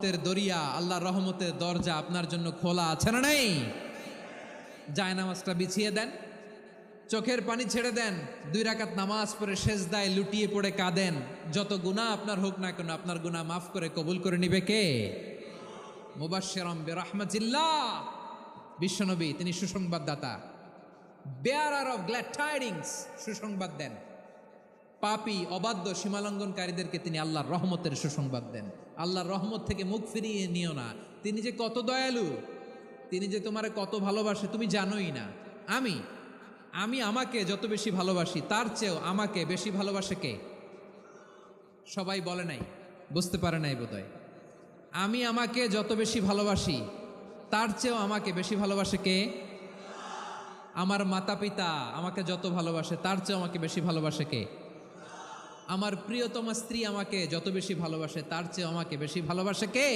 দরিয়া, আল্লাহর রহমতের দরজা আপনার জন্য খোলা আছে না নাই? জায়নামাজটা বিছিয়ে দেন, চোখের পানি ছেড়ে দেন, 2 রাকাত নামাজ পড়ে সেজদায় লুটিয়ে পড়ে কাঁদেন। যত গুনাহ আপনার হোক না কেন, আপনার গুনাহ মাফ করে কবুল করে নিবে কে? মুবাশশিরাম বিরহমাতিল্লাহ, বিশ্বনবী তিনি সুসংবাদদাতা, বেয়ারার অফ গ্ল্যাড টাইডিংস, সুসংবাদ দেন। পাপী অবাধ্য সীমালঙ্ঘনকারীদেরকে তিনি আল্লাহর রহমতের সুসংবাদ দেন। আল্লাহর রহমত থেকে মুখ ফিরিয়ে নিও না। তিনি যে কত দয়ালু, তিনি যে তোমারে কত ভালোবাসে তুমি জানোই না। আমি আমাকে যত বেশি ভালোবাসি তার চেয়েও আমাকে বেশি ভালোবাসে কে? সবাই বলে নাই, বুঝতে পারে নাই বোধহয়। আমি আমাকে যত বেশি ভালোবাসি তার চেয়েও আমাকে বেশি ভালোবাসে কে? আমার মাতা পিতা আমাকে যত ভালোবাসে তার চেয়েও আমাকে বেশি ভালোবাসে কে? আমার প্রিয়তমা স্ত্রী আমাকে যত বেশি ভালোবাসে তার চেয়ে আমাকে বেশি ভালোবাসে কে?